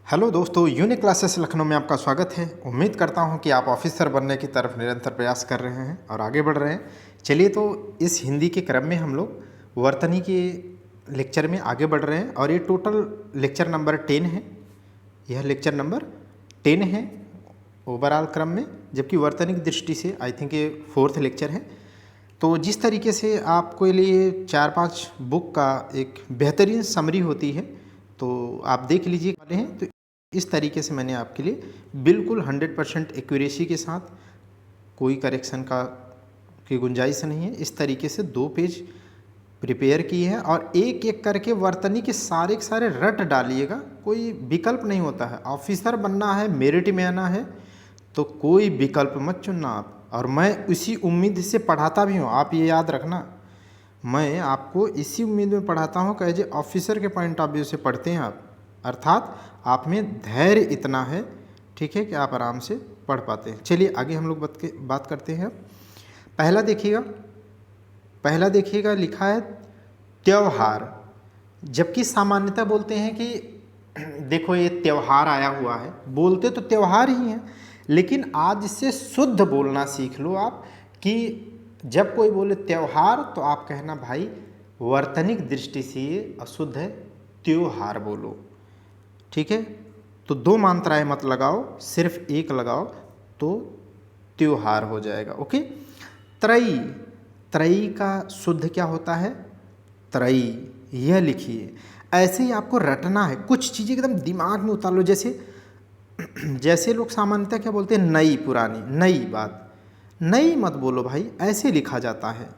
Hello दोस्तों, unique classes Lucknow में आपका स्वागत है। उम्मीद करता हूं कि आप ऑफिसर बनने की तरफ निरंतर प्रयास कर रहे हैं और आगे बढ़ रहे हैं। चलिए, तो इस हिंदी के क्रम में हम लोग वर्तनी के लेक्चर में आगे बढ़ रहे हैं और ये टोटल लेक्चर नंबर 10 है। यह लेक्चर नंबर 10 है ओवरऑल क्रम में, जबकि वर्तनी की दृष्टि से आई थिंक ये 4th लेक्चर है। तो जिस तरीके से आपको लिए 4-5 बुक का एक बेहतरीन समरी होती है, तो आप देख लीजिए वाले हैं। तो इस तरीके से मैंने आपके लिए बिल्कुल 100% एक्यूरेसी के साथ, कोई करेक्शन की गुंजाइश नहीं है, इस तरीके से 2 पेज प्रिपेयर किए हैं और एक एक करके वर्तनी के सारे रट डालिएगा। कोई विकल्प नहीं होता है। ऑफिसर बनना है, मेरिट में आना है, तो कोई विकल्प मत चुनना आप। और मैं उसी उम्मीद से पढ़ाता भी हूँ, आप ये याद रखना। मैं आपको इसी उम्मीद में पढ़ाता हूँ कि एज ए ऑफिसर के पॉइंट ऑफ व्यू से पढ़ते हैं आप, अर्थात आप में धैर्य इतना है, ठीक है, कि आप आराम से पढ़ पाते हैं। चलिए आगे हम लोग बात करते हैं। पहला देखिएगा लिखा है त्योहार, जबकि सामान्यतः बोलते हैं कि देखो ये त्योहार आया हुआ है, बोलते तो त्योहार ही हैं, लेकिन आज से शुद्ध बोलना सीख लो आप कि जब कोई बोले त्योहार तो आप कहना भाई वर्तनिक दृष्टि से ये अशुद्ध है, त्योहार बोलो, ठीक है। तो 2 मात्राएं मत लगाओ, सिर्फ एक लगाओ तो त्योहार हो जाएगा। ओके। त्रयी का शुद्ध क्या होता है? त्रयी, यह लिखिए। ऐसे ही आपको रटना है, कुछ चीज़ें एकदम दिमाग में उतार लो। जैसे लोग सामान्यतः क्या बोलते हैं, नई पुरानी, नई बात, नई मत बोलो भाई, ऐसे लिखा जाता है,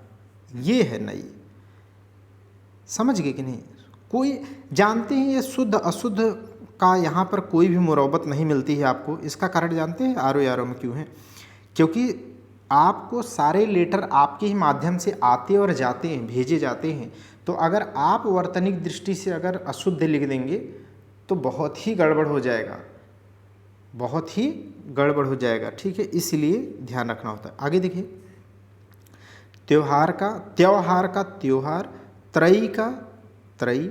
ये है नई। समझ गए कि नहीं? कोई जानते हैं ये शुद्ध अशुद्ध का यहाँ पर कोई भी मुरौबत नहीं मिलती है आपको। इसका कारण जानते हैं आर में क्यों है? क्योंकि आपको सारे लेटर आपके ही माध्यम से आते और जाते हैं, भेजे जाते हैं। तो अगर आप वर्तनिक दृष्टि से अगर अशुद्ध लिख देंगे तो बहुत ही गड़बड़ हो जाएगा, बहुत ही गड़बड़ हो जाएगा, ठीक है। इसलिए ध्यान रखना होता है। आगे देखिए, त्योहार का त्योहार, त्रयी का त्रयी,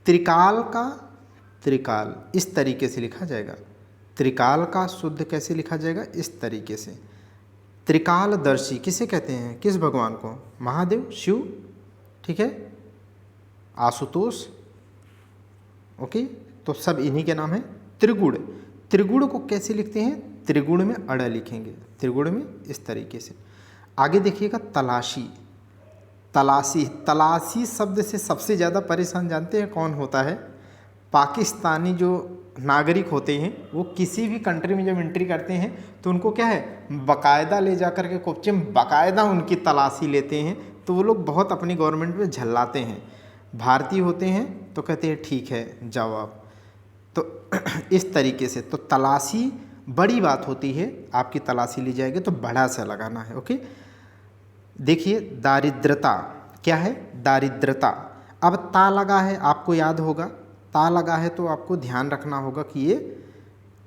त्रिकाल का त्रिकाल, इस तरीके से लिखा जाएगा। त्रिकाल का शुद्ध कैसे लिखा जाएगा? इस तरीके से। त्रिकालदर्शी किसे कहते हैं? किस भगवान को? महादेव, शिव, ठीक है, आशुतोष, ओके। तो सब इन्हीं के नाम है। त्रिगुण को कैसे लिखते हैं? त्रिगुण में अड़ लिखेंगे, त्रिगुण में इस तरीके से। आगे देखिएगा, तलाशी शब्द से सबसे ज़्यादा परेशान जानते हैं कौन होता है? पाकिस्तानी जो नागरिक होते हैं, वो किसी भी कंट्री में जब एंट्री करते हैं तो उनको क्या है, बाकायदा ले जा कर के कोप्चे में बाकायदा उनकी तलाशी लेते हैं। तो वो लोग बहुत अपनी गवर्नमेंट में झल्लाते हैं। भारतीय होते हैं तो कहते हैं ठीक है जाओ आप। तो इस तरीके से तो तलाशी बड़ी बात होती है, आपकी तलाशी ली जाएगी तो बड़ा सा लगाना है। ओके। देखिए, दारिद्रता क्या है? दारिद्रता। अब ता लगा है, आपको याद होगा, ता लगा है तो आपको ध्यान रखना होगा कि ये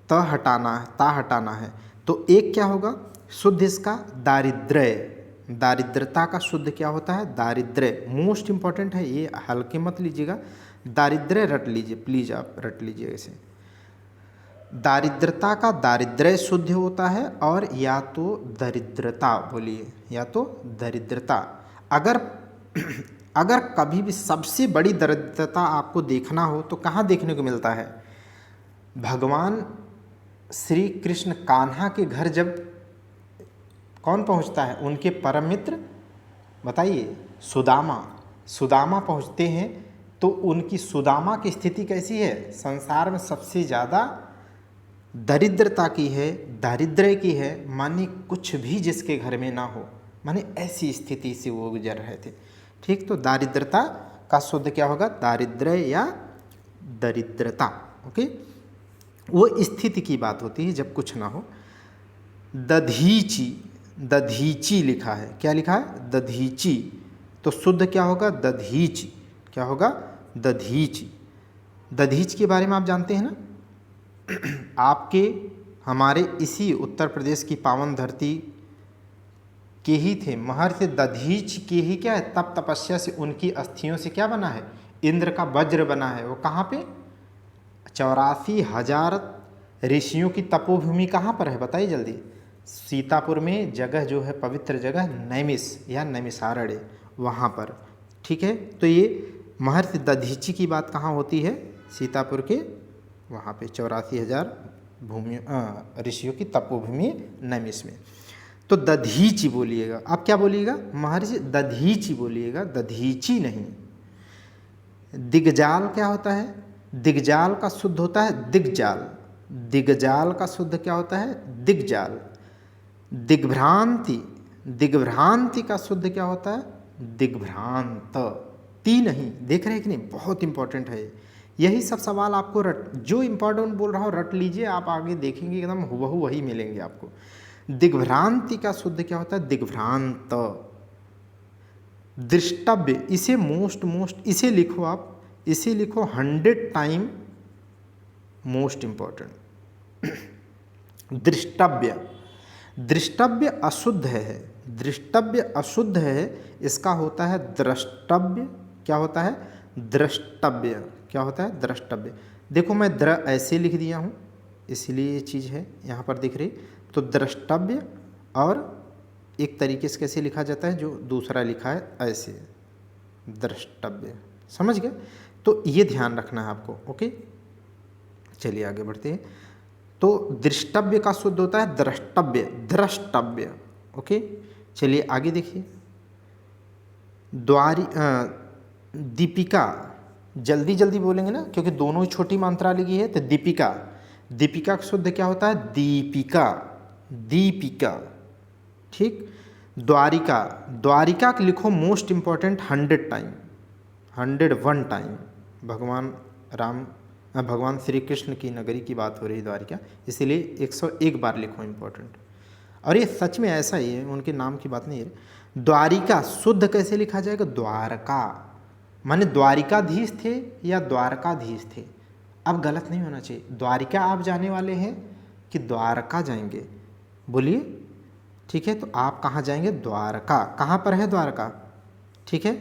ता हटाना है। तो एक क्या होगा शुद्ध इसका? दारिद्र्य। दारिद्रता का शुद्ध क्या होता है? दारिद्र्य। मोस्ट इंपॉर्टेंट है, ये हल्के मत लीजिएगा। दारिद्र्य रट लीजिए प्लीज, आप रट लीजिए ऐसे। दारिद्रता का दारिद्र्य शुद्ध होता है, और या तो दरिद्रता बोलिए, या तो दरिद्रता। अगर कभी भी सबसे बड़ी दरिद्रता आपको देखना हो तो कहाँ देखने को मिलता है? भगवान श्री कृष्ण कान्हा के घर जब कौन पहुँचता है? उनके परम मित्र, बताइए, सुदामा पहुँचते हैं। तो उनकी सुदामा की स्थिति कैसी है? संसार में सबसे ज़्यादा दरिद्रता की है, दारिद्र्य की है, माने कुछ भी जिसके घर में ना हो, माने ऐसी स्थिति से वो गुजर रहे थे, ठीक। तो दारिद्रता का शुद्ध क्या होगा? दारिद्र्य या दरिद्रता। ओके। वो स्थिति की बात होती है जब कुछ ना हो। दधीची लिखा है, क्या लिखा है? दधीची। तो शुद्ध क्या होगा? दधीच। क्या होगा? दधीच। दधीच के बारे में आप जानते हैं ना? आपके हमारे इसी उत्तर प्रदेश की पावन धरती के ही थे, महर्षि दधीच के ही क्या है, तप तपस्या से उनकी अस्थियों से क्या बना है? इंद्र का वज्र बना है। वो कहाँ पे? 84,000 ऋषियों की तपोभूमि कहाँ पर है बताइए जल्दी। सीतापुर में जगह जो है पवित्र जगह नैमिष या नैमिषारण्य वहाँ पर। ठीक है, तो ये महर्षि दधीची की बात कहाँ होती है, सीतापुर के वहाँ पे 84,000 भूमि ऋषियों की तपोभूमि नैमिष में। तो दधीची बोलिएगा, आप क्या बोलिएगा, महर्षि दधीची बोलिएगा, दधीची नहीं। दिग्जाल क्या होता है, दिग्जाल का शुद्ध होता है दिग्जाल, दिग्जाल का शुद्ध क्या होता है दिग्जाल। दिग्भ्रांति, दिग्भ्रांति का शुद्ध क्या होता है दिग्भ्रांत। ती नहीं, देख रहे हैं कि नहीं, बहुत इंपॉर्टेंट है। यही सब सवाल आपको जो इंपॉर्टेंट बोल रहा हूँ रट लीजिए, आप आगे देखेंगे एकदम हुबहू वही मिलेंगे आपको। दिग्भ्रांति का शुद्ध क्या होता है दिग्भ्रांत। दृष्टव्य, इसे मोस्ट इसे लिखो आप, इसे लिखो 100 टाइम मोस्ट इंपॉर्टेंट। दृष्टव्य, दृष्टव्य अशुद्ध है, दृष्टव्य अशुद्ध है, इसका होता है द्रष्टव्य। क्या होता है द्रष्टव्य, क्या होता है द्रष्टव्य। देखो मैं ऐसे लिख दिया हूँ इसलिए ये चीज़ है यहाँ पर दिख रही। तो द्रष्टव्य और एक तरीके से कैसे लिखा जाता है जो दूसरा लिखा है ऐसे, द्रष्टव्य, समझ गए। तो ये ध्यान रखना है आपको। ओके, चलिए आगे बढ़ते हैं। तो दृष्टव्य का शुद्ध होता है द्रष्टव्य, द्रष्टव्य। ओके, चलिए आगे देखिए। दीपिका, जल्दी जल्दी बोलेंगे ना क्योंकि दोनों ही छोटी मात्रा लगी है। तो दीपिका, दीपिका का शुद्ध क्या होता है दीपिका, दीपिका। ठीक। द्वारिका, द्वारिका को लिखो मोस्ट इंपॉर्टेंट 100 टाइम, 101 टाइम। भगवान श्री कृष्ण की नगरी की बात हो रही द्वारिका, इसीलिए 101 बार लिखो इंपॉर्टेंट। और ये सच में ऐसा ही है, उनके नाम की बात नहीं है। द्वारिका शुद्ध कैसे लिखा जाएगा द्वारका, माने द्वारिकाधीश थे या द्वारकाधीश थे। अब गलत नहीं होना चाहिए। द्वारिका आप जाने वाले हैं कि द्वारका जाएंगे, बोलिए। ठीक है, तो आप कहाँ जाएंगे द्वारका। कहाँ पर है द्वारका, ठीक है।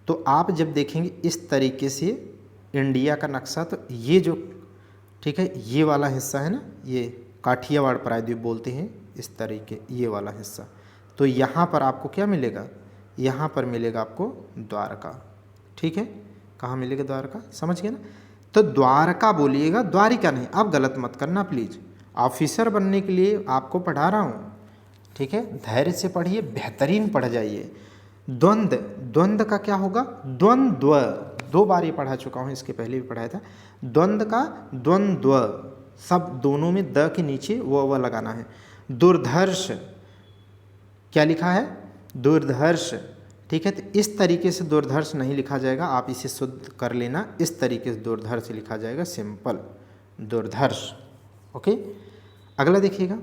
तो आप जब देखेंगे इस तरीके से इंडिया का नक्शा, तो ये जो, ठीक है, ये वाला हिस्सा है ना, ये काठियावाड़ प्रायद्वीप बोलते हैं इस तरीके, ये वाला हिस्सा। तो यहाँ पर आपको क्या मिलेगा, यहाँ पर मिलेगा आपको द्वारका। ठीक है, कहाँ मिलेगा द्वारका, समझ गए ना। तो द्वारका बोलिएगा, द्वारिका नहीं। आप गलत मत करना प्लीज़। ऑफिसर बनने के लिए आपको पढ़ा रहा हूँ, ठीक है। धैर्य से पढ़िए, बेहतरीन पढ़ जाइए। द्वंद्व, द्वंद्व का क्या होगा द्वंद्व, 2 बार ये पढ़ा चुका हूँ, इसके पहले भी पढ़ाया था। द्वंद्व का द्वंद्व, सब दोनों में द के नीचे वो लगाना है। दुर्धर्ष, क्या लिखा है दुर्धर्ष, ठीक है। तो इस तरीके से दुर्धर्ष नहीं लिखा जाएगा, आप इसे शुद्ध कर लेना। इस तरीके से दुर्धर्ष लिखा जाएगा, सिंपल दुर्धर्ष। ओके, अगला देखिएगा,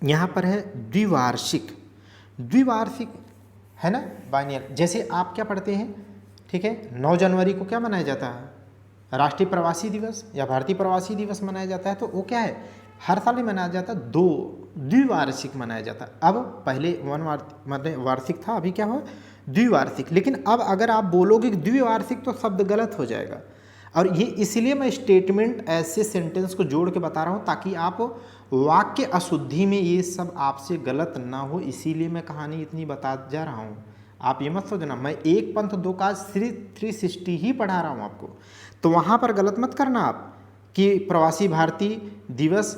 यहाँ पर है द्विवार्षिक। द्विवार्षिक है ना, बाइनियल। जैसे आप क्या पढ़ते हैं, ठीक है, 9 जनवरी को क्या मनाया जाता है, राष्ट्रीय प्रवासी दिवस या भारतीय प्रवासी दिवस मनाया जाता है। तो वो क्या है, हर साल ही मनाया जाता है, 2 द्विवार्षिक मनाया जाता है। अब पहले वार्षिक था, अभी क्या हुआ द्विवार्षिक। लेकिन अब अगर आप बोलोगे कि द्विवार्षिक तो शब्द गलत हो जाएगा। और ये इसलिए मैं स्टेटमेंट ऐसे सेंटेंस को जोड़ के बता रहा हूँ ताकि आप वाक्य अशुद्धि में ये सब आपसे गलत ना हो, इसीलिए मैं कहानी इतनी बता जा रहा हूँ। आप ये मत सोचना मैं एक पंथ दो काज 360 ही पढ़ा रहा हूँ आपको। तो वहाँ पर गलत मत करना आप कि प्रवासी भारतीय दिवस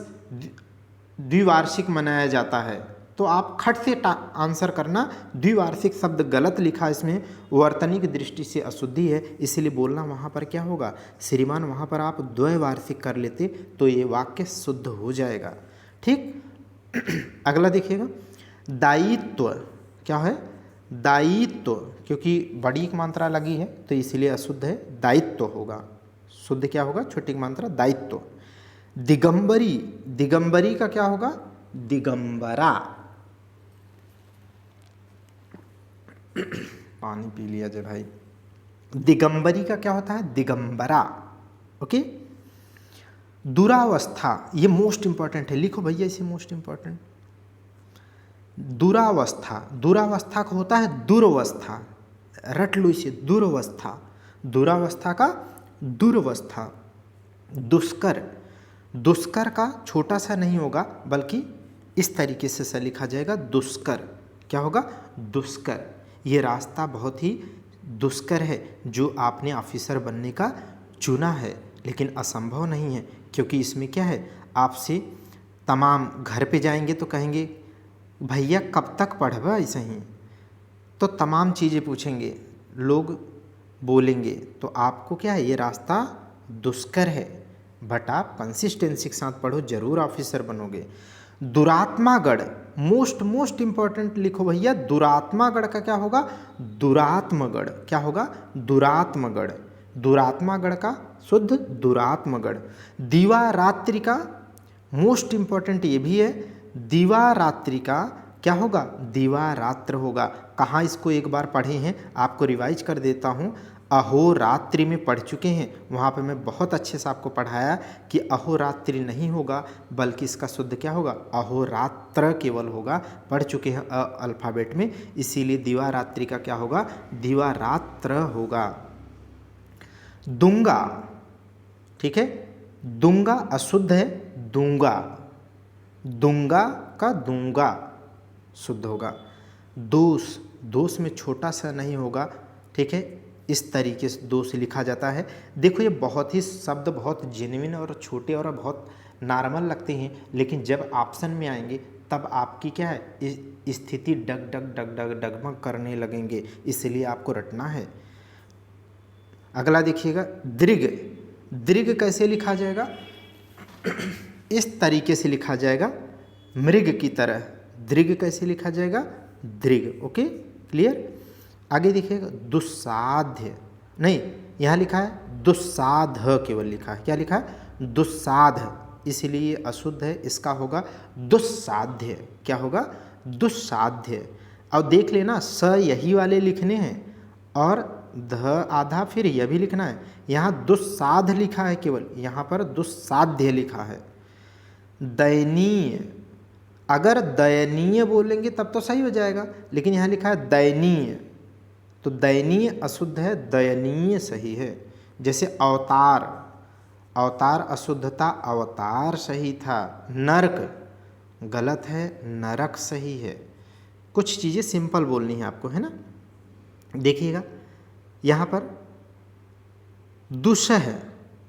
द्विवार्षिक मनाया जाता है, तो आप खट से आंसर करना। द्विवार्षिक शब्द गलत लिखा, इसमें वर्तनी की दृष्टि से अशुद्धि है, इसलिए बोलना वहाँ पर क्या होगा श्रीमान, वहाँ पर आप द्वैवार्षिक कर लेते तो ये वाक्य शुद्ध हो जाएगा। ठीक। अगला देखिएगा, दायित्व। क्या है दायित्व, क्योंकि बड़ी एक मात्रा लगी है तो इसलिए अशुद्ध है, दायित्व होगा। शुद्ध क्या होगा, छोटी मात्रा दायित्व। दिगंबरी, दिगंबरी का क्या होगा दिगंबरा। पानी पी लिया जय भाई। दिगंबरी का क्या होता है दिगंबरा। ओके। दुरावस्था, ये मोस्ट इंपॉर्टेंट है, लिखो भैया इसे मोस्ट इंपॉर्टेंट। दुरावस्था, दुरावस्था का होता है दुर्वस्था, रट लो इसे दुर्वस्था। दुरावस्था का दुर्वस्था, दुष्कर, दुष्कर का छोटा सा नहीं होगा बल्कि इस तरीके से लिखा जाएगा दुष्कर। क्या होगा? दुष्कर। ये रास्ता बहुत ही दुष्कर है जो आपने ऑफिसर बनने का चुना है, लेकिन असंभव नहीं है, क्योंकि इसमें क्या है, आपसे तमाम घर पे जाएंगे तो कहेंगे भैया कब तक पढ़बा ऐसे ही, तो तमाम चीज़ें पूछेंगे, लोग बोलेंगे, तो आपको क्या है, ये रास्ता दुष्कर है, बट आप कंसिस्टेंसी के साथ पढ़ो, जरूर ऑफिसर बनोगे। दुरात्मागढ़, मोस्ट इंपॉर्टेंट लिखो भैया, दुरात्मागढ़ का क्या होगा? दुरात्मगढ़। क्या होगा? दुरात्मगढ़। दुरात्मागढ़ का शुद्ध दुरात्मगढ़। दीवा रात्रि का मोस्ट इंपॉर्टेंट ये भी है, दीवा रात्रि का क्या होगा? दीवा रात्र होगा। कहाँ इसको एक बार पढ़े हैं, आपको रिवाइज कर देता हूँ। अहोरात्रि में पढ़ चुके हैं, वहाँ पे मैं बहुत अच्छे से आपको पढ़ाया कि अहोरात्रि नहीं होगा बल्कि इसका शुद्ध क्या होगा? अहोरात्र केवल होगा। पढ़ चुके हैं अल्फ़ाबेट में, इसीलिए दीवारात्रि का क्या होगा? दीवारात्र होगा। दूंगा, ठीक है, दूंगा अशुद्ध है, दूंगा, दूंगा का दूंगा शुद्ध होगा। दोष, दोष में छोटा सा नहीं होगा, ठीक है, इस तरीके से दोष लिखा जाता है। देखो ये बहुत ही शब्द बहुत जेन्युइन और छोटे और बहुत नॉर्मल लगते हैं, लेकिन जब ऑप्शन में आएंगे तब आपकी क्या है, स्थिति डग डग डग डग डगमग करने लगेंगे, इसलिए आपको रटना है। अगला देखिएगा, दीर्घ। दीर्घ कैसे लिखा जाएगा? इस तरीके से लिखा जाएगा, मृग की तरह। दीर्घ कैसे लिखा जाएगा? दीर्घ। Okay, clear. आगे देखिएगा, दुस्साध्य, नहीं यहाँ लिखा है दुस्साध, केवल लिखा है। क्या लिखा है? दुस्साध, इसलिए अशुद्ध है, इसका होगा दुस्साध्य। क्या होगा? दुस्साध्य। अब देख लेना, स यही वाले लिखने हैं और ध आधा फिर यह भी लिखना है। यहाँ दुस्साध लिखा है केवल, यहाँ पर दुस्साध्य लिखा है। दयनीय, अगर दयनीय बोलेंगे तब तो सही हो जाएगा, लेकिन यहाँ लिखा है दयनीय, तो दयनीय अशुद्ध है, दयनीय सही है। जैसे अवतार, अवतार अशुद्ध था, अवतार सही था। नरक गलत है, नरक सही है। कुछ चीज़ें सिंपल बोलनी है आपको, है ना। देखिएगा यहाँ पर दुसह,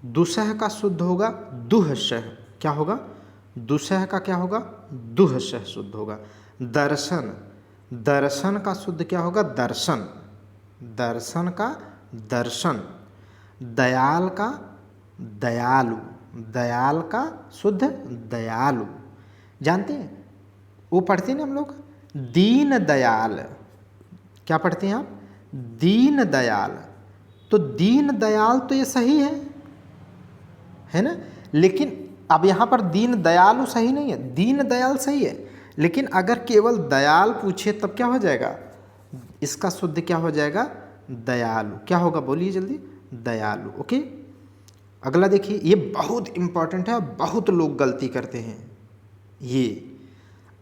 दुसह का शुद्ध होगा दुहसह। क्या होगा? दुसह का क्या होगा? दुहसह शुद्ध होगा। दर्शन, दर्शन का शुद्ध क्या होगा? दर्शन, दर्शन का दर्शन। दयाल का दयालु, दयाल का शुद्ध दयालु। जानते हैं वो पढ़ते हैं ना हम लोग, दीन दयाल। क्या पढ़ते हैं आप? दीन दयाल। तो दीन दयाल तो ये सही है ना, लेकिन अब यहाँ पर दीन दयालु सही नहीं है, दीन दयाल सही है, लेकिन अगर केवल दयाल पूछे तब क्या हो जाएगा? इसका शुद्ध क्या हो जाएगा? दयालु। क्या होगा? बोलिए जल्दी, दयालु। ओके, अगला देखिए, ये बहुत इंपॉर्टेंट है, बहुत लोग गलती करते हैं। ये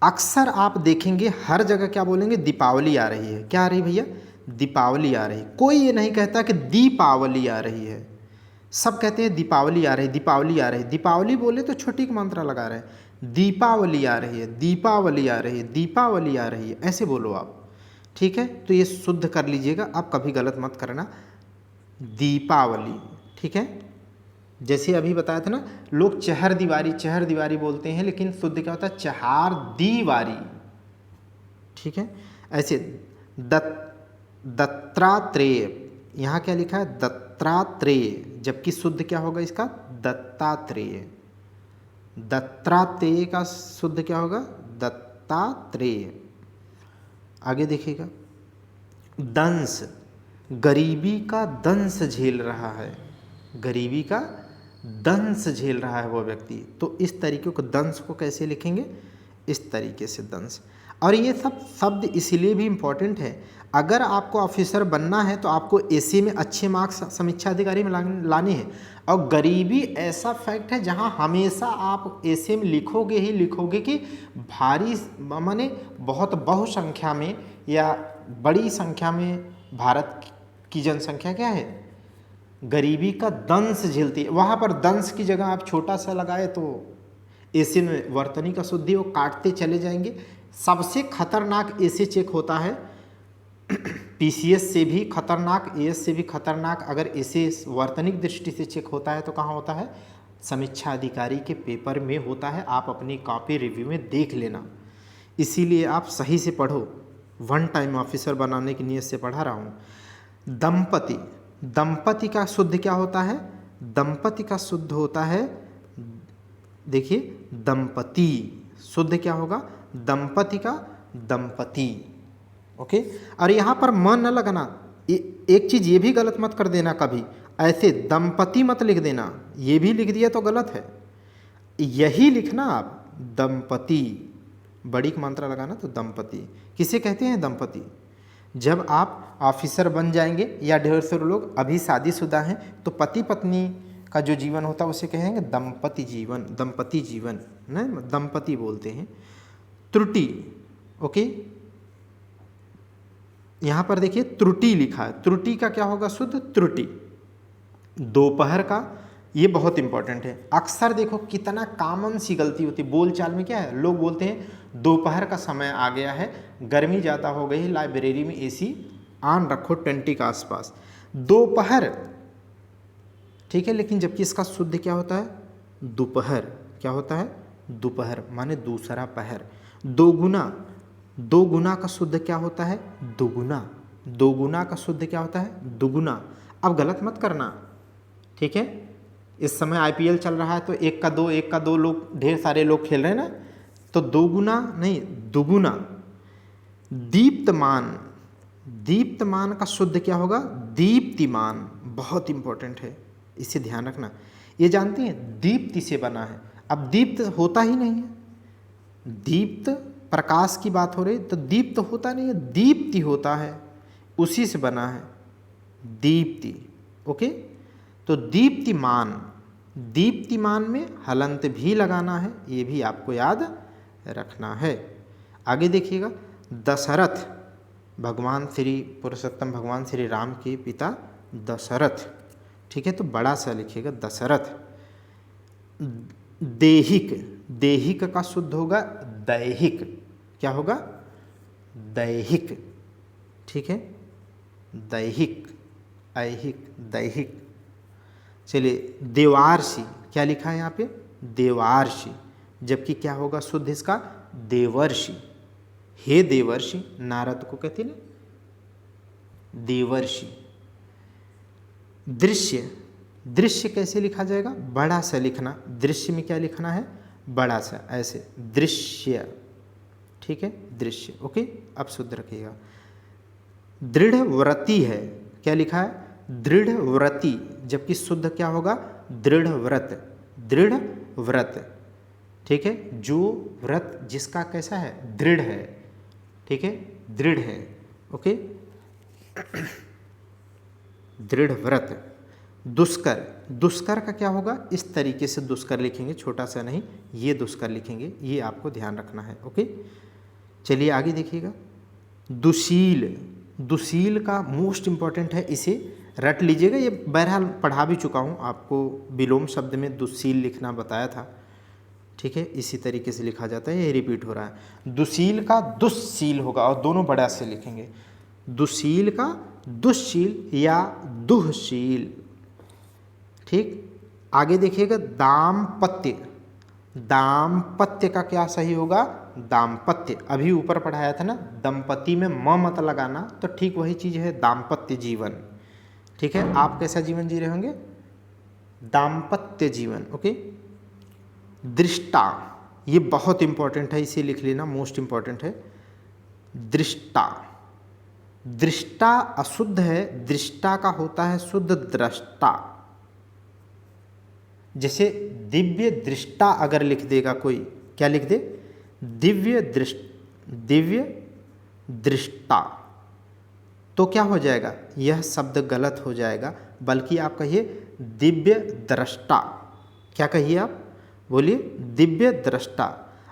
अक्सर आप देखेंगे हर जगह क्या बोलेंगे? दीपावली आ रही है। क्या आ रही भैया? दीपावली आ रही। कोई ये नहीं कहता कि दीपावली आ रही है, सब कहते हैं दीपावली आ रही, दीपावली आ रही। दीपावली बोले तो छोटी की मात्रा लगा रहे हैं, दीपावली आ रही है, दीपावली आ रही है, दीपावली आ रही है, ऐसे बोलो आप, ठीक है। तो ये शुद्ध कर लीजिएगा, आप कभी गलत मत करना, दीपावली, ठीक है। जैसे अभी बताया था ना, लोग चहर दीवारी बोलते हैं, लेकिन शुद्ध क्या होता है? चहार दीवारी, ठीक है। ऐसे दत्तात्रेय, यहाँ क्या लिखा है? दत्तात्रेय, जबकि शुद्ध क्या होगा इसका? दत्तात्रेय। दत्तात्रेय का शुद्ध क्या होगा? दत्तात्रेय। आगे देखिएगा, दंश, गरीबी का दंश झेल रहा है, गरीबी का दंश झेल रहा है वो व्यक्ति, तो इस तरीके को दंश को कैसे लिखेंगे? इस तरीके से दंश। और ये सब शब्द इसलिए भी इम्पोर्टेंट है, अगर आपको ऑफिसर बनना है तो आपको एसी में अच्छे मार्क्स समीक्षा अधिकारी में लाने हैं। और गरीबी ऐसा फैक्ट है जहाँ हमेशा आप एसी में लिखोगे ही लिखोगे कि भारी माने बहुत बहुसंख्या में या बड़ी संख्या में भारत की जनसंख्या क्या है? गरीबी का दंश झेलती है। वहाँ पर दंश की जगह आप छोटा सा लगाए तो ऐसे में वर्तनी का शुद्धि वो काटते चले जाएंगे। सबसे खतरनाक ऐसे चेक होता है पीसीएस से भी खतरनाक, एएस से भी खतरनाक। अगर ऐसे वर्तनिक दृष्टि से चेक होता है तो कहाँ होता है? समीक्षा अधिकारी के पेपर में होता है। आप अपनी कॉपी रिव्यू में देख लेना। इसीलिए आप सही से पढ़ो। वन टाइम ऑफिसर बनाने की नीयत से पढ़ा रहा हूँ। दंपति, दंपति का शुद्ध क्या होता है? दंपति का शुद्ध होता है, देखिए दंपति। शुद्ध क्या होगा? दंपति का दंपति। ओके। और यहाँ पर म न लगाना। एक चीज़ ये भी गलत मत कर देना कभी, ऐसे दंपति मत लिख देना, ये भी लिख दिया तो गलत है। यही लिखना आप, दंपति, बड़ी की मात्रा लगाना तो दंपति। किसे कहते हैं दंपति? जब आप ऑफिसर बन जाएंगे या ढेर सारे लोग अभी शादीशुदा हैं तो पति पत्नी का जो जीवन होता है उसे कहेंगे दंपति जीवन, दंपति जीवन न, दंपति बोलते हैं। त्रुटि, ओके। यहाँ पर देखिए त्रुटि लिखा है। त्रुटि का क्या होगा शुद्ध? त्रुटि। दोपहर का, ये बहुत इंपॉर्टेंट है। अक्सर देखो कितना कॉमन सी गलती होती है बोलचाल में। क्या है? लोग बोलते हैं दोपहर का समय आ गया है, गर्मी ज़्यादा हो गई है, लाइब्रेरी में एसी ऑन रखो 20 के आसपास। दोपहर, ठीक है, लेकिन जबकि इसका शुद्ध क्या होता है? दोपहर। क्या होता है? दोपहर माने दूसरा पहर। दोगुना, दो गुना का शुद्ध क्या होता है? दुगुना। दो गुना का शुद्ध क्या होता है? दुगुना। अब गलत मत करना, ठीक है। इस समय आईपीएल चल रहा है तो एक का दो लोग, ढेर सारे लोग खेल रहे हैं ना, तो दो गुना नहीं, दुगुना। दीप्तमान, दीप्तमान का शुद्ध क्या होगा? दीप्तिमान। बहुत इंपॉर्टेंट है, इसे ध्यान रखना। ये जानते हैं दीप्ति से बना है। अब दीप्त होता ही नहीं है। दीप्त प्रकाश की बात हो रही तो दीप्त होता नहीं है, दीप्ति होता है, उसी से बना है दीप्ति। ओके। तो दीप्तिमान, दीप्तिमान में हलंत भी लगाना है, ये भी आपको याद रखना है। आगे देखिएगा, दशरथ, भगवान श्री पुरुषोत्तम भगवान श्री राम के पिता दशरथ, ठीक है, तो बड़ा सा लिखिएगा दशरथ। देहिक, देहिक का शुद्ध होगा दैहिक। क्या होगा? दैहिक, ठीक है, दैहिक, ऐहिक, दैहिक। चलिए देवार्षि, क्या लिखा है यहाँ पे? देवार्षि। जबकि क्या होगा शुद्ध इसका? देवर्षि। हे देवर्षि, नारद को कहते हैं ना देवर्षि। दृश्य, दृश्य कैसे लिखा जाएगा? बड़ा सा लिखना। दृश्य में क्या लिखना है? बड़ा सा, ऐसे दृश्य, ठीक है, दृश्य। ओके। अब शुद्ध रखिएगा। दृढ़ व्रति है, क्या लिखा है? दृढ़ व्रति। जबकि शुद्ध क्या होगा? दृढ़ व्रत, दृढ़ व्रत, ठीक है, जो व्रत जिसका कैसा है? दृढ़ है, ठीक है, दृढ़ है। ओके। दृढ़ व्रत। दुष्कर, दुष्कर का क्या होगा? इस तरीके से दुष्कर लिखेंगे, छोटा सा नहीं, ये दुष्कर लिखेंगे, ये आपको ध्यान रखना है। ओके। चलिए आगे देखिएगा। दुशील, दुशील का मोस्ट इंपॉर्टेंट है, इसे रट लीजिएगा। ये बहरहाल पढ़ा भी चुका हूँ आपको, विलोम शब्द में दुशील लिखना बताया था, ठीक है, इसी तरीके से लिखा जाता है, ये रिपीट हो रहा है। दुशील का दुस्शील होगा, और दोनों बड़ा से लिखेंगे। दुशील का दुस्शील या दुहशील, ठीक। आगे देखिएगा दाम्पत्य, दाम्पत्य का क्या सही होगा? दाम्पत्य। अभी ऊपर पढ़ाया था ना, दंपति में म मत लगाना, तो ठीक वही चीज़ है दाम्पत्य जीवन, ठीक है। आप कैसा जीवन जी रहे होंगे? दाम्पत्य जीवन। ओके। दृष्टा, ये बहुत इंपॉर्टेंट है, इसे लिख लेना, मोस्ट इंपॉर्टेंट है। दृष्टा, दृष्टा अशुद्ध है, दृष्टा का होता है शुद्ध दृष्टा। जैसे दिव्य दृष्टा अगर लिख देगा कोई, क्या लिख दे? दिव्य दृष्टा, तो क्या हो जाएगा? यह शब्द गलत हो जाएगा, बल्कि आप कहिए दिव्य दृष्टा। क्या कहिए आप? बोलिए दिव्य दृष्टा।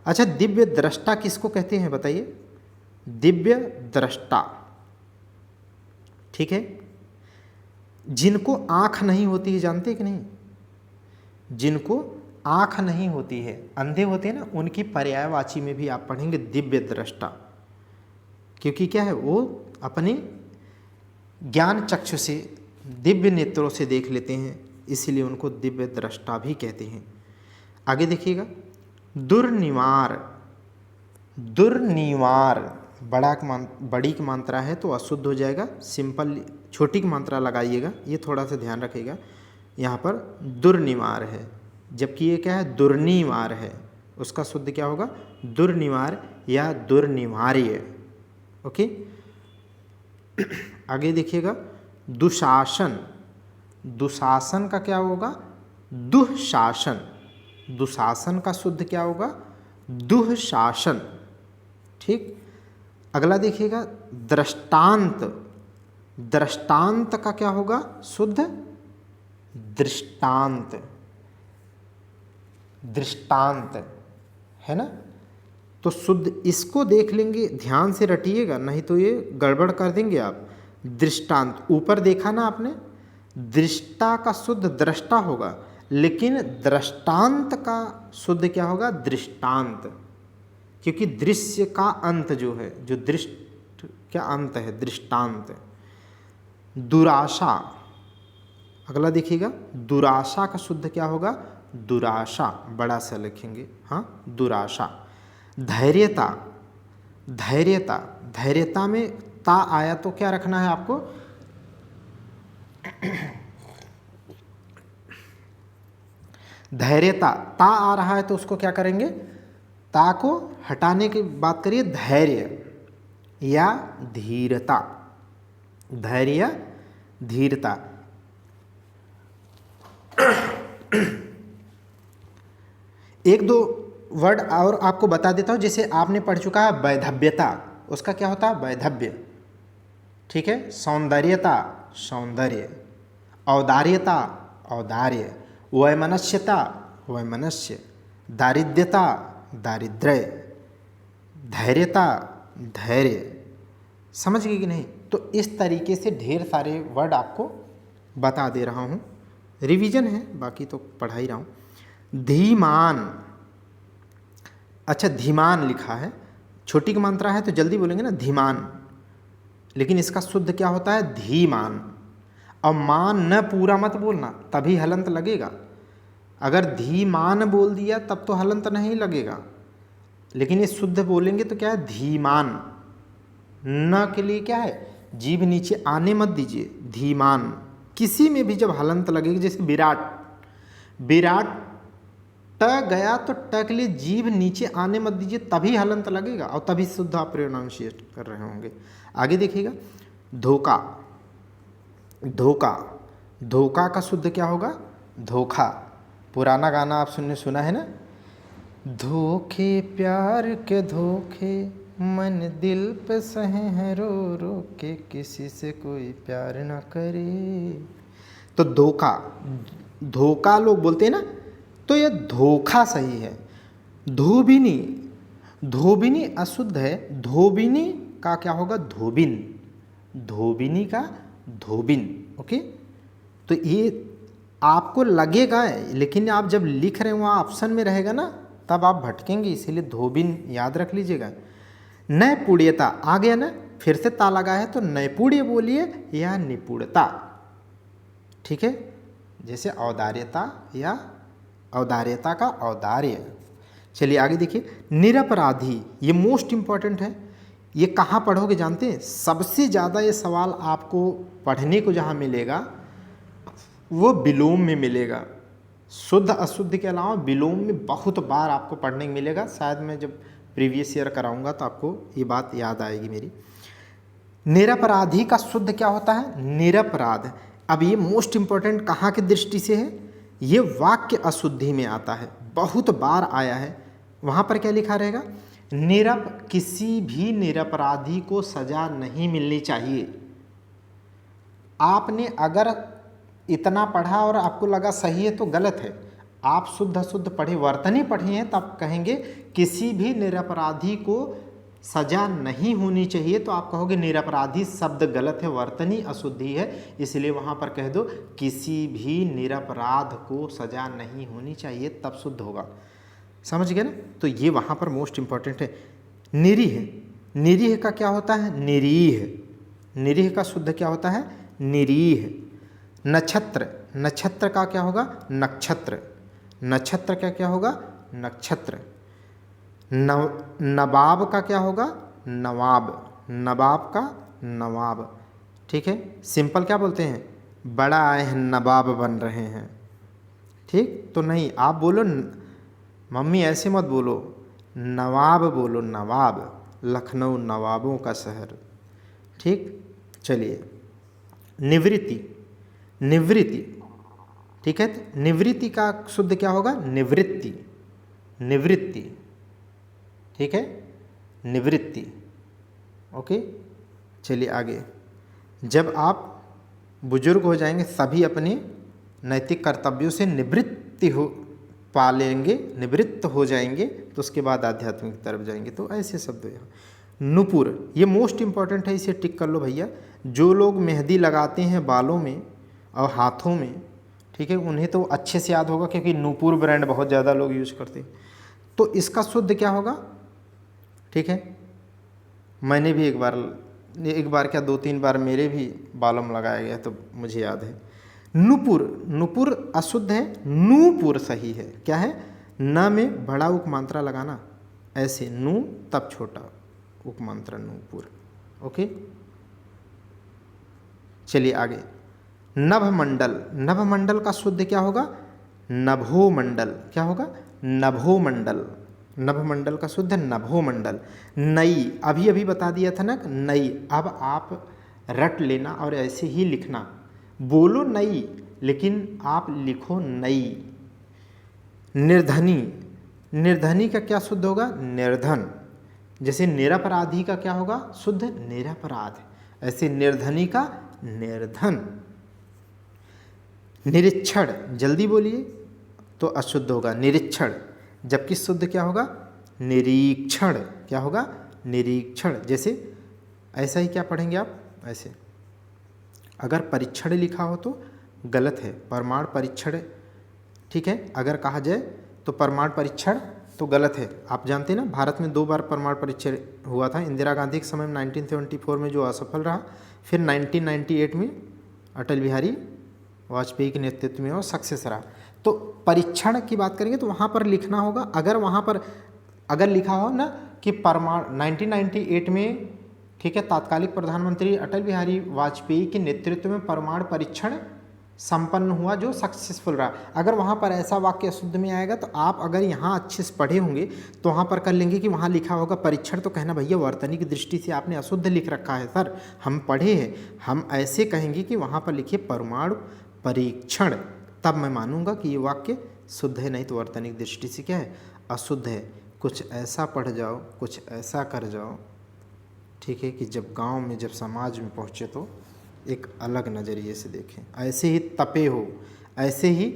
अच्छा, दिव्य दृष्टा किसको कहते हैं बताइए? दिव्य दृष्टा, ठीक है। जिनको आँख नहीं होती है, जानते कि नहीं, जिनको आँख नहीं होती है, अंधे होते हैं ना, उनकी पर्यायवाची में भी आप पढ़ेंगे दिव्य दृष्टा, क्योंकि क्या है, वो अपने ज्ञान चक्षु से, दिव्य नेत्रों से देख लेते हैं, इसलिए उनको दिव्य दृष्टा भी कहते हैं। आगे देखिएगा, दुर्निवार। दुर्निवार बड़ी की मात्रा है तो अशुद्ध हो जाएगा, सिंपल छोटी की मात्रा लगाइएगा, ये थोड़ा सा ध्यान रखिएगा। यहाँ पर दुर्निवार है, जबकि ये क्या है, दुर्निवार है, उसका शुद्ध क्या होगा, दुर्निवार या दुर्निवार्य। ओके, आगे देखिएगा, दुशासन। दुशासन का क्या होगा, दुःशासन। दुशासन का शुद्ध क्या होगा, दुःशासन। ठीक, अगला देखिएगा, दृष्टांत। दृष्टांत का क्या होगा, शुद्ध दृष्टांत। दृष्टांत है ना, तो शुद्ध इसको देख लेंगे, ध्यान से रटिएगा, नहीं तो ये गड़बड़ कर देंगे आप। दृष्टांत, ऊपर देखा ना आपने, दृष्टा का शुद्ध दृष्टा होगा, लेकिन दृष्टांत का शुद्ध क्या होगा, दृष्टांत, क्योंकि दृश्य का अंत जो है, जो दृष्ट क्या अंत है, दृष्टांत। दुराशा, अगला देखिएगा, दुराशा का शुद्ध क्या होगा, दुराशा, बड़ा सा लिखेंगे, हाँ, दुराशा। धैर्यता। धैर्यता, धैर्यता में ता आया तो क्या रखना है आपको, धैर्यता, ता आ रहा है तो उसको क्या करेंगे, ता को हटाने की बात करिए, धैर्य या धीरता। धैर्य, धीरता। एक दो वर्ड और आपको बता देता हूँ, जैसे आपने पढ़ चुका है वैधव्यता, उसका क्या होता है, वैधव्य। ठीक है, सौंदर्यता, सौंदर्य। औदार्यता, औदार्य। वैमनस्यता, वैमनस्य। दारिद्र्यता, दारिद्र्य। धैर्यता, धैर्य। समझ गए कि नहीं। तो इस तरीके से ढेर सारे वर्ड आपको बता दे रहा हूँ, रिवीजन है, बाकी तो पढ़ा ही रहा हूँ। धीमान, अच्छा धीमान लिखा है, छोटी की मात्रा है तो जल्दी बोलेंगे ना, धीमान, लेकिन इसका शुद्ध क्या होता है, धीमान। और मान न पूरा मत बोलना, तभी हलंत लगेगा। अगर धीमान बोल दिया तब तो हलंत नहीं लगेगा, लेकिन ये शुद्ध बोलेंगे तो क्या है, धीमान। न के लिए क्या है, जीभ नीचे आने मत दीजिए, धीमान। किसी में भी जब हलंत लगेगी, जैसे विराट, विराट ट गया तो ट के लिए जीभ नीचे आने मत दीजिए, तभी हलंत लगेगा और तभी शुद्ध आप प्रोनाउंशिएट कर रहे होंगे। आगे देखिएगा, धोखा। धोखा, धोखा का शुद्ध क्या होगा, धोखा। पुराना गाना आप सुना है ना, धोखे प्यार के धोखे, मन दिल पे सहे हैं रो रो के, किसी से कोई प्यार ना करे। तो धोखा, धोखा लोग बोलते हैं ना, तो यह धोखा सही है। धोबिनी, धोबिनी अशुद्ध है, धोबिनी का क्या होगा, धोबिन। धोबिनी का धोबिन। ओके, तो ये आपको लगेगा, लेकिन आप जब लिख रहे हो वहाँ ऑप्शन में रहेगा ना, तब आप भटकेंगे, इसीलिए धोबिन याद रख लीजिएगा। नैपुण्यता आ गया ना, फिर से ता लगा है तो नैपुण्य बोलिए या निपुणता। ठीक है, जैसे औदार्यता या औदार्यता का औदार्य। चलिए आगे देखिए, निरपराधी, ये मोस्ट इम्पॉर्टेंट है। ये कहाँ पढ़ोगे जानते हैं, सबसे ज़्यादा ये सवाल आपको पढ़ने को जहाँ मिलेगा वो विलोम में मिलेगा। शुद्ध अशुद्ध के अलावा विलोम में बहुत बार आपको पढ़ने को मिलेगा। शायद मैं जब प्रीवियस ईयर कराऊंगा तो आपको ये बात याद आएगी मेरी। निरपराधी का शुद्ध क्या होता है, निरपराध। अब ये मोस्ट इम्पॉर्टेंट कहाँ की दृष्टि से है, ये वाक्य अशुद्धि में आता है, बहुत बार आया है। वहाँ पर क्या लिखा रहेगा, किसी भी निरपराधी को सजा नहीं मिलनी चाहिए। आपने अगर इतना पढ़ा और आपको लगा सही है तो गलत है। आप शुद्ध अशुद्ध पढ़े, वर्तनी पढ़े हैं, तब कहेंगे किसी भी निरपराधी को सजा नहीं होनी चाहिए तो आप कहोगे निरपराधी शब्द गलत है, वर्तनी अशुद्धि है, इसलिए वहाँ पर कह दो किसी भी निरपराध को सजा नहीं होनी चाहिए, तब शुद्ध होगा। समझ गए ना? तो ये वहाँ पर मोस्ट इम्पॉर्टेंट है। निरीह, निरीह का क्या होता है? निरीह, निरीह का शुद्ध क्या होता है? निरीह। नक्षत्र, नक्षत्र का क्या होगा? नक्षत्र, नक्षत्र का क्या होगा? नक्षत्र। नवाब का क्या होगा? नवाब, नवाब का नवाब। ठीक है, सिंपल क्या बोलते हैं? बड़ा आए हैं नवाब बन रहे हैं। ठीक, तो नहीं, आप बोलो मम्मी ऐसे मत बोलो, नवाब बोलो, नवाब, लखनऊ नवाबों का शहर। ठीक, चलिए निवृत्ति, निवृत्ति। ठीक है, तो निवृत्ति का शुद्ध क्या होगा? निवृत्ति, निवृत्ति। ठीक है, निवृत्ति। ओके, चलिए आगे। जब आप बुजुर्ग हो जाएंगे सभी अपने नैतिक कर्तव्यों से निवृत्ति हो पा लेंगे, निवृत्त हो जाएंगे, तो उसके बाद आध्यात्मिक तरफ जाएंगे। तो ऐसे शब्द यहाँ नुपुर, ये मोस्ट इम्पॉर्टेंट है, इसे टिक कर लो भैया। जो लोग मेहंदी लगाते हैं बालों में और हाथों में, ठीक है, उन्हें तो अच्छे से याद होगा क्योंकि नूपुर ब्रांड बहुत ज़्यादा लोग यूज करते हैं। तो इसका शुद्ध क्या होगा? ठीक है, मैंने भी एक बार क्या 2-3 बार मेरे भी बालों में लगाया गया तो मुझे याद है। नूपुर, नूपुर अशुद्ध है, नूपुर सही है। क्या है? न में बड़ा उपमात्रा लगाना, ऐसे नू तब छोटा उपमात्रा, नूपुर। ओके, चलिए आगे। नभमंडल, नभमंडल का शुद्ध क्या होगा? नभोमंडल। क्या होगा? नभोमंडल, नभमंडल का शुद्ध नभोमंडल। नई, अभी अभी बता दिया था ना, नई। अब आप रट लेना और ऐसे ही लिखना, बोलो नई लेकिन आप लिखो नई। निर्धनी, निर्धनी का क्या शुद्ध होगा? निर्धन। जैसे निरपराधी का क्या होगा? शुद्ध निरपराध, ऐसे निर्धनी का निर्धन। निरीक्षण, जल्दी बोलिए, तो अशुद्ध होगा निरीक्षण, जबकि शुद्ध क्या होगा? निरीक्षण। क्या होगा? निरीक्षण। जैसे ऐसा ही क्या पढ़ेंगे आप? ऐसे अगर परीक्षण लिखा हो तो गलत है, प्रमाण परीक्षण। ठीक है, अगर कहा जाए तो प्रमाण परीक्षण तो गलत है। आप जानते हैं ना, भारत में 2 बार प्रमाण परीक्षण हुआ था। इंदिरा गांधी के समय में 1974 में जो असफल रहा, फिर 1998 में अटल बिहारी वाजपेयी के नेतृत्व में वो सक्सेस रहा। तो परीक्षण की बात करेंगे तो वहाँ पर लिखना होगा, अगर वहाँ पर अगर लिखा हो ना कि प्रमाण 1998 में, ठीक है, तात्कालिक प्रधानमंत्री अटल बिहारी वाजपेयी के नेतृत्व में प्रमाण परीक्षण संपन्न हुआ जो सक्सेसफुल रहा, अगर वहाँ पर ऐसा वाक्य अशुद्ध में आएगा तो आप अगर यहाँ अच्छे से पढ़े होंगे तो वहाँ पर कर लेंगे कि वहाँ लिखा होगा परीक्षण, तो कहना भैया वर्तनी की दृष्टि से आपने अशुद्ध लिख रखा है सर, हम पढ़े हैं। हम ऐसे कहेंगे कि वहाँ पर लिखिए परमाणु परीक्षण, तब मैं मानूंगा कि ये वाक्य शुद्ध है, नहीं तो वर्तनी की दृष्टि से क्या है? अशुद्ध है। कुछ ऐसा पढ़ जाओ, कुछ ऐसा कर जाओ, ठीक है, कि जब गांव में, जब समाज में पहुँचे तो एक अलग नज़रिए से देखें। ऐसे ही तपे हो, ऐसे ही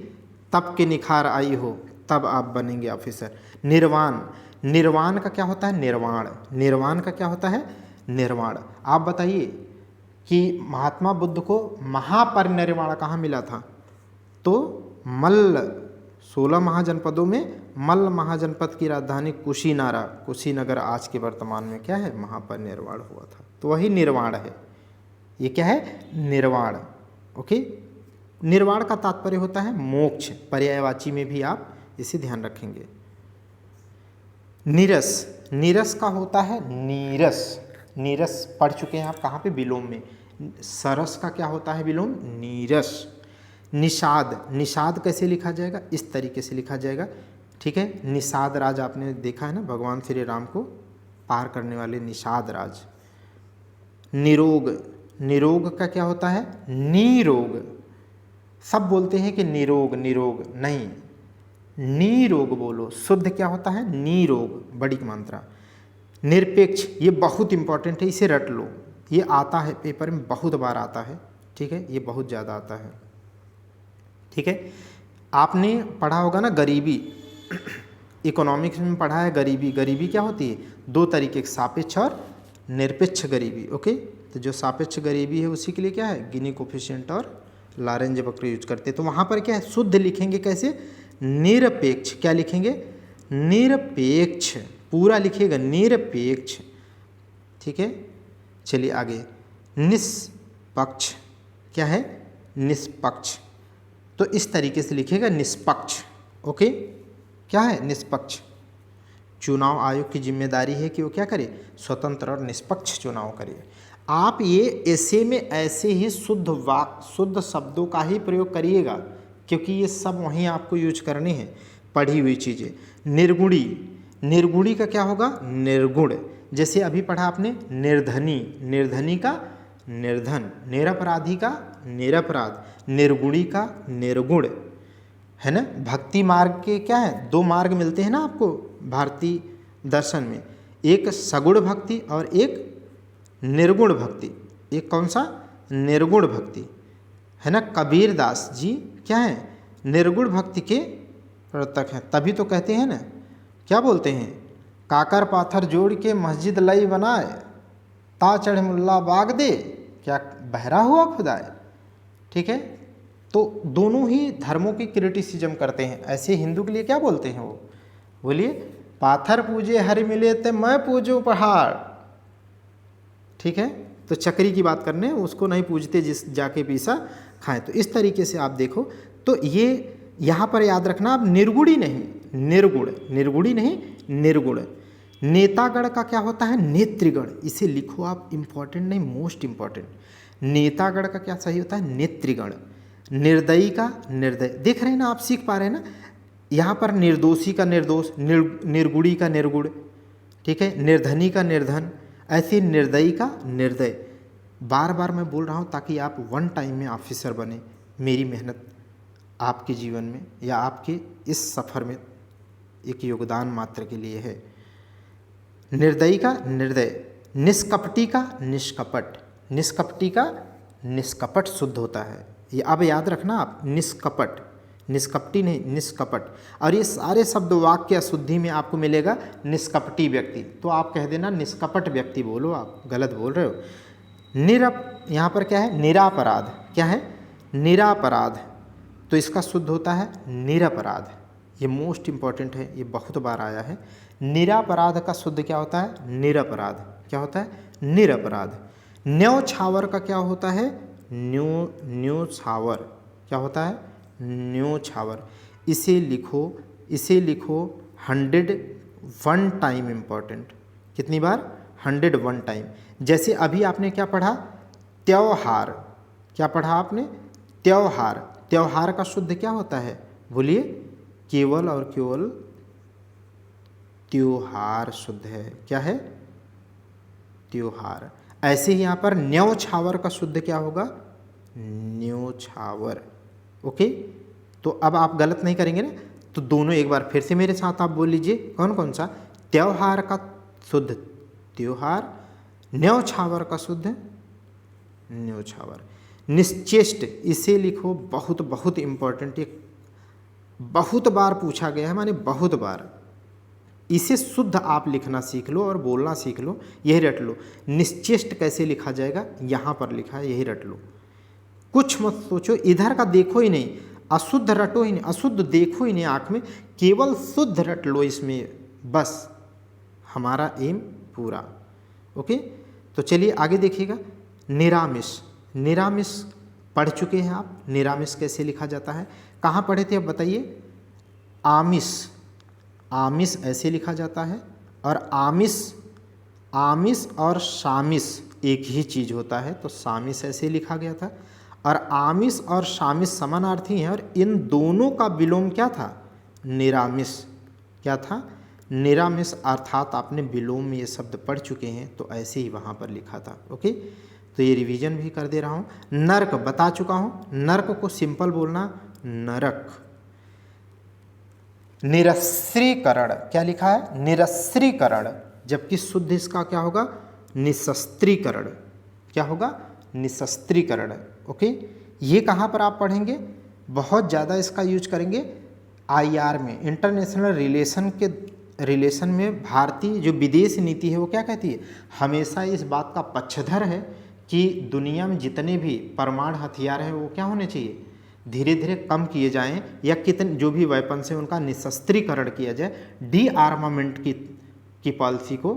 तप के निखार आई हो, तब आप बनेंगे ऑफिसर। निर्वाण, निर्वाण का क्या होता है? निर्वाण, निर्वाण का क्या होता है? निर्वाण। आप बताइए कि महात्मा बुद्ध को महापरिनिर्वाण कहाँ मिला था? तो मल्ल, 16 महाजनपदों में मल्ल महाजनपद की राजधानी कुशीनगर आज के वर्तमान में क्या है? महापरिनिर्वाण हुआ था, तो वही निर्वाण है। ये क्या है? निर्वाण। ओके, निर्वाण का तात्पर्य होता है मोक्ष, पर्यायवाची में भी आप इसे ध्यान रखेंगे। नीरस, नीरस का होता है नीरस, नीरस पढ़ चुके हैं आप कहाँ पे? विलोम में। सरस का क्या होता है? विलोम, नीरस। निषाद, निषाद कैसे लिखा जाएगा? इस तरीके से लिखा जाएगा, ठीक है। निषाद राज आपने देखा है ना, भगवान श्री राम को पार करने वाले निषाद राज। निरोग, निरोग का क्या होता है? निरोग। सब बोलते हैं कि निरोग, निरोग नहीं, निरोग बोलो, शुद्ध क्या होता है? निरोग, बड़ी मात्रा। निरपेक्ष, ये बहुत इंपॉर्टेंट है, इसे रट लो, ये आता है पेपर में, बहुत बार आता है, ठीक है, ये बहुत ज़्यादा आता है, ठीक है। आपने पढ़ा होगा ना गरीबी, इकोनॉमिक्स में पढ़ा है गरीबी। गरीबी क्या होती है? दो तरीके की, सापेक्ष और निरपेक्ष गरीबी। ओके, तो जो सापेक्ष गरीबी है उसी के लिए क्या है? गिनी कोफिशिएंट और लारेंज वक्र यूज करते हैं। तो वहाँ पर क्या है? शुद्ध लिखेंगे कैसे? निरपेक्ष। क्या लिखेंगे? निरपेक्ष। पूरा लिखिएगा निरपेक्ष। ठीक है, चलिए आगे। निष्पक्ष। क्या है? निष्पक्ष। तो इस तरीके से लिखिएगा निष्पक्ष। ओके, क्या है? निष्पक्ष। चुनाव आयोग की जिम्मेदारी है कि वो क्या करे? स्वतंत्र और निष्पक्ष चुनाव करे। आप ये ऐसे में ऐसे ही शुद्ध शब्दों का ही प्रयोग करिएगा, क्योंकि ये सब वहीं आपको यूज करने हैं, पढ़ी हुई चीज़ें। निर्गुणी। निर्गुणी का क्या होगा? निर्गुण। जैसे अभी पढ़ा आपने निर्धनी। निर्धनी का निर्धन। निरपराधी का निरपराध। निर्गुणी का निर्गुण, है ना। भक्ति मार्ग के क्या है? दो मार्ग मिलते हैं ना आपको भारतीय दर्शन में, एक सगुण भक्ति और एक निर्गुण भक्ति। एक कौन सा? निर्गुण भक्ति, है ना। कबीर दास जी क्या है? निर्गुण भक्ति के प्रवर्तक हैं। तभी तो कहते हैं ना, क्या बोलते हैं? काकर पाथर जोड़ के मस्जिद लई बनाए, ता चढ़े मुल्ला बाग दे, क्या बहरा हुआ खुदाए। ठीक है, तो दोनों ही धर्मों की क्रिटिसिज्म करते हैं। ऐसे हिंदू के लिए क्या बोलते हैं वो? बोलिए, पाथर पूजे हरि मिले ते मैं पूजो पहाड़। ठीक है, तो चक्री की बात करने, उसको नहीं पूजते जिस जाके पीसा खाएं। तो इस तरीके से आप देखो, तो ये यहाँ पर याद रखना, आप निर्गुणी नहीं, निर्गुण। निर्गुणी नहीं, निर्गुण। नेतागण का क्या होता है? नेत्रिगण। इसे लिखो आप, इंपॉर्टेंट नहीं, मोस्ट इंपॉर्टेंट। नेतागण का क्या सही होता है? नेत्रिगण। निर्दयी का निर्दय। देख रहे हैं ना आप, सीख पा रहे हैं ना। यहाँ पर निर्दोषी का निर्दोष, निर्गुणी का निर्गुण। ठीक है, निर्धनी का निर्धन, ऐसे निर्दयी का निर्दय। बार बार मैं बोल रहा हूँ ताकि आप वन टाइम में ऑफिसर बने। मेरी मेहनत आपके जीवन में या आपके इस सफ़र में एक योगदान मात्र के लिए है। निर्दयी का निर्दय। निष्कपटी का निष्कपट। निष्कपटी का निष्कपट शुद्ध होता है। ये अब याद रखना आप, निष्कपट, निष्कपटी नहीं, निष्कपट। और ये सारे शब्द वाक्य अशुद्धि में आपको मिलेगा निष्कपटी व्यक्ति। तो आप कह देना निष्कपट व्यक्ति बोलो, आप गलत बोल रहे हो। यहाँ पर क्या है? निरापराध। क्या है? निरापराध। तो इसका शुद्ध होता है निरपराध। ये मोस्ट इंपॉर्टेंट है, ये बहुत बार आया है। निरापराध का शुद्ध क्या होता है? निरपराध। क्या होता है? निरपराध। न्यौछावर का क्या होता है? न्यौछावर। क्या होता है? न्यौछावर। इसे लिखो, इसे लिखो 101 टाइम इंपॉर्टेंट। कितनी बार? 101 टाइम। जैसे अभी आपने क्या पढ़ा? त्योहार। क्या पढ़ा आपने? त्योहार। त्योहार का शुद्ध क्या होता है? बोलिए, केवल और केवल त्योहार शुद्ध है। क्या है? त्योहार। ऐसे ही यहाँ पर न्यौछावर का शुद्ध क्या होगा? न्यौछावर। ओके, तो अब आप गलत नहीं करेंगे ना। तो दोनों एक बार फिर से मेरे साथ आप बोल लीजिए, कौन कौन सा? त्योहार का शुद्ध त्योहार, न्यौछावर का शुद्ध न्यौछावर। निश्चेष्ट, इसे लिखो, बहुत बहुत इंपॉर्टेंट, एक बहुत बार पूछा गया है, माने बहुत बार। इसे शुद्ध आप लिखना सीख लो और बोलना सीख लो, यही रट लो। निश्चेष्ट कैसे लिखा जाएगा? यहाँ पर लिखा है, यही रट लो। कुछ मत सोचो, इधर का देखो ही नहीं, अशुद्ध रटो ही नहीं, अशुद्ध देखो ही नहीं आँख में, केवल शुद्ध रट लो इसमें, बस हमारा एम पूरा। ओके, तो चलिए आगे देखिएगा। निरामिष। निरामिष पढ़ चुके हैं आप। निरामिष कैसे लिखा जाता है? कहाँ पढ़े थे अब बताइए? आमिष। आमिष ऐसे लिखा जाता है। और आमिष, आमिष और शामिष एक ही चीज़ होता है, तो शामिष ऐसे लिखा गया था। और आमिष और शामिष समानार्थी हैं, और इन दोनों का विलोम क्या था? निरामिष। क्या था? निरामिष। अर्थात आपने विलोम में ये शब्द पढ़ चुके हैं, तो ऐसे ही वहाँ पर लिखा था। ओके, तो ये रिवीजन भी कर दे रहा हूँ। नर्क बता चुका हूँ, नर्क को सिंपल बोलना नरक। निरस्त्रीकरण, क्या लिखा है? निरस्त्रीकरण। जबकि शुद्ध इसका क्या होगा? निशस्त्रीकरण। क्या होगा? निशस्त्रीकरण। ओके, ये कहाँ पर आप पढ़ेंगे? बहुत ज़्यादा इसका यूज करेंगे IR में, इंटरनेशनल रिलेशन में भारतीय जो विदेश नीति है वो क्या कहती है, हमेशा इस बात का पक्षधर है कि दुनिया में जितने भी परमाणु हथियार हैं वो क्या होने चाहिए, धीरे धीरे कम किए जाएं, या कितने जो भी वेपन्स हैं उनका निशस्त्रीकरण किया जाए। डी आर्मामेंट की पॉलिसी को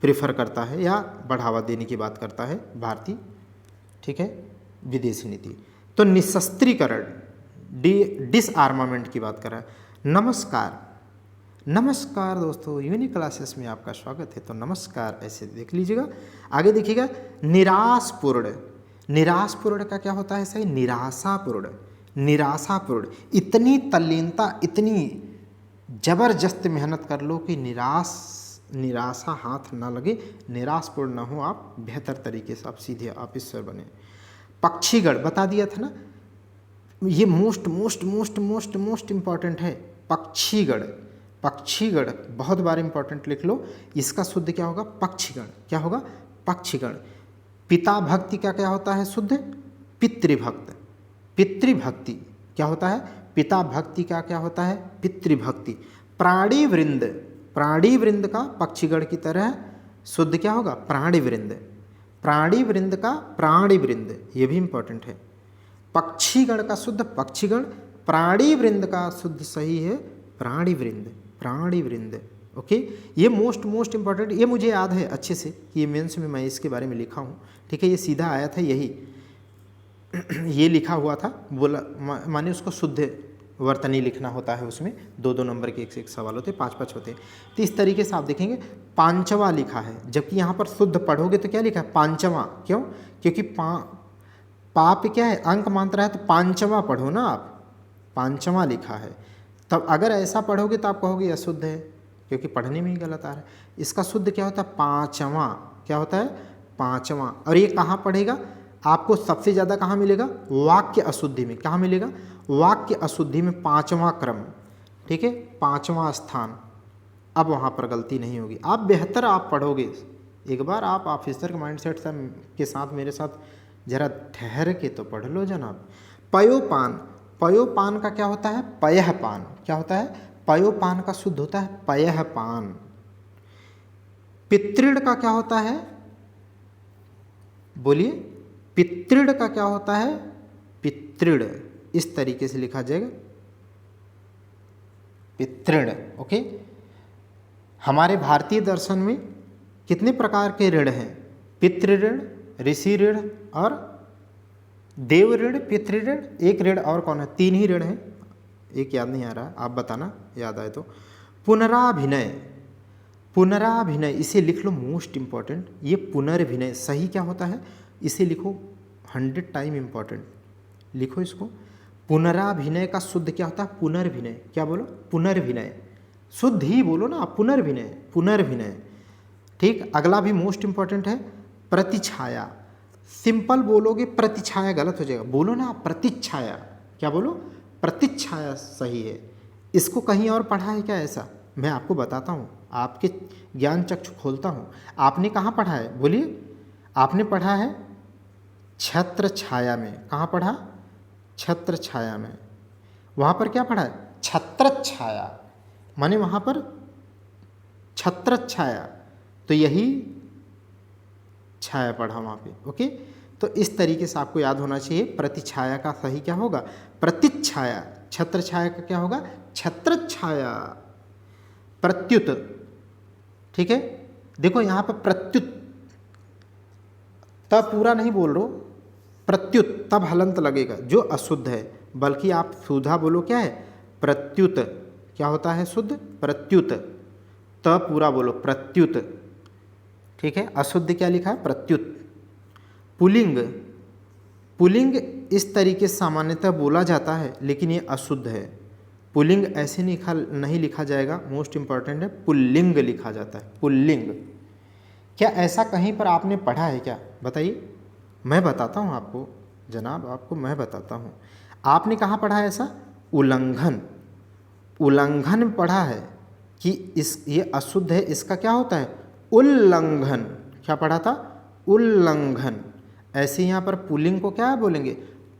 प्रेफर करता है या बढ़ावा देने की बात करता है भारतीय, ठीक है, विदेशी नीति। तो निशस्त्रीकरण, डिसआर्मामेंट की बात कर रहा है। नमस्कार दोस्तों, यूनिक क्लासेस में आपका स्वागत है। तो नमस्कार ऐसे देख लीजिएगा। आगे देखिएगा, निराशपूर्ण का क्या होता है सही, निराशापूर्ण। इतनी तल्लीनता, इतनी जबरदस्त मेहनत कर लो कि निराशा हाथ ना लगे, निराशपूर्ण ना हो आप, बेहतर तरीके से आप सीधे ऑफिसर बने। पक्षीगण बता दिया था ना, ये मोस्ट इम्पॉर्टेंट है। पक्षीगण बहुत बार इंपॉर्टेंट लिख लो। इसका शुद्ध क्या होगा, पक्षीगण। क्या होगा, पक्षीगण। पिता भक्ति का क्या होता है शुद्ध, पितृभक्ति क्या होता है, पिता भक्ति का क्या होता है, पितृभक्ति। प्राणी वृंद का पक्षीगण की तरह शुद्ध क्या होगा, प्राणी वृंद का प्राणी वृंद, ये भी इंपॉर्टेंट है। पक्षीगण का शुद्ध पक्षीगण, प्राणी वृंद का शुद्ध सही है प्राणी वृंद। ओके, ये मोस्ट इंपॉर्टेंट, ये मुझे याद है अच्छे से कि ये मेंस में मैं इसके बारे में लिखा हूँ, ठीक है। ये सीधा आया था, यही ये लिखा हुआ था, बोला माने उसको शुद्ध वर्तनी लिखना होता है, उसमें 2-2 नंबर के एक सवाल होते, 5-5 होते हैं। तो इस तरीके से आप देखेंगे पांचवा लिखा है, जबकि यहाँ पर शुद्ध पढ़ोगे तो क्या लिखा है, पांचवा। क्यों, क्योंकि पाप क्या है, अंक मात्रा है, तो पांचवा पढ़ो ना आप, पांचवा लिखा है। तब अगर ऐसा पढ़ोगे तो आप कहोगे अशुद्ध है, क्योंकि पढ़ने में ही गलत आ रहा है। इसका शुद्ध क्या होता है, पांचवा। क्या होता है, पांचवा। और ये कहाँ पढ़ेगा आपको, सबसे ज़्यादा कहाँ मिलेगा, वाक्य अशुद्धि में। कहाँ मिलेगा, वाक्य अशुद्धि में 5वां क्रम, ठीक है, 5वां स्थान। अब वहाँ पर गलती नहीं होगी, आप बेहतर आप पढ़ोगे। एक बार आप ऑफिसर के माइंडसेट के साथ मेरे साथ जरा ठहर के तो पढ़ लो जनाब। पयोपान का क्या होता है, पयःपान। क्या होता है, पयोपान का शुद्ध होता है पयःपान। पितृण का क्या होता है, बोलिए, पितृण का क्या होता है, पितृण। इस तरीके से लिखा जाएगा, पितृण। ओके, हमारे भारतीय दर्शन में कितने प्रकार के ऋण हैं, पितृऋण, ऋषि ऋण और देव ऋण, पितृऋण। एक ऋण और कौन है, 3 ही ऋण हैं, एक याद नहीं आ रहा, आप बताना याद आए तो। पुनराभिनय, इसे लिख लो, मोस्ट इंपॉर्टेंट। ये पुनर्भिनय सही क्या होता है, इसे लिखो, 100 टाइम इंपॉर्टेंट, लिखो इसको। पुनराभिनय का शुद्ध क्या होता है, पुनर्भिनय। क्या बोलो, पुनर्भिनय। शुद्ध ही बोलो ना, पुनर्भिनय। ठीक, अगला भी मोस्ट इंपॉर्टेंट है, प्रतिछाया। सिंपल बोलोगे प्रतिछाया गलत हो जाएगा, बोलो ना प्रतिछाया। क्या बोलो, प्रतिछाया सही है। इसको कहीं और पढ़ा है क्या ऐसा, मैं आपको बताता हूँ, आपके ज्ञान चक्षु खोलता हूँ। आपने कहाँ पढ़ा है, बोलिए। आपने पढ़ा है छत्र छाया में। कहाँ पढ़ा, छत्र छाया में। वहाँ पर क्या पढ़ा है, छत्र छाया, माने वहाँ पर छत्र छाया, तो यही छाया पढ़ा वहाँ पे। ओके, तो इस तरीके से आपको याद होना चाहिए। प्रतिछाया का सही क्या होगा, प्रतिछाया। छत्र छाया का क्या होगा, छत्र छाया। प्रत्युत, ठीक है, देखो यहाँ पर प्रत्युत, तब पूरा नहीं बोल रहा, प्रत्युत तब हलंत लगेगा जो अशुद्ध है, बल्कि आप सुधा बोलो, क्या है, प्रत्युत। क्या होता है शुद्ध, प्रत्युत। तब पूरा बोलो, प्रत्युत, ठीक है। अशुद्ध क्या लिखा है, प्रत्युत। पुल्लिंग इस तरीके से सामान्यतः बोला जाता है, लेकिन ये अशुद्ध है। पुल्लिंग ऐसे नहीं लिखा जाएगा, मोस्ट इंपॉर्टेंट है, पुल्लिंग लिखा जाता है, पुल्लिंग। क्या ऐसा कहीं पर आपने पढ़ा है क्या, बताइए। मैं बताता हूँ आपको जनाब, आपको मैं बताता हूँ। आपने कहाँ पढ़ा है ऐसा, उल्लंघन पढ़ा है कि ये अशुद्ध है, इसका क्या होता है, उल्लंघन। क्या पढ़ा था, उल्लंघन। ऐसे यहाँ पर पुल्लिंग को क्या बोलेंगे,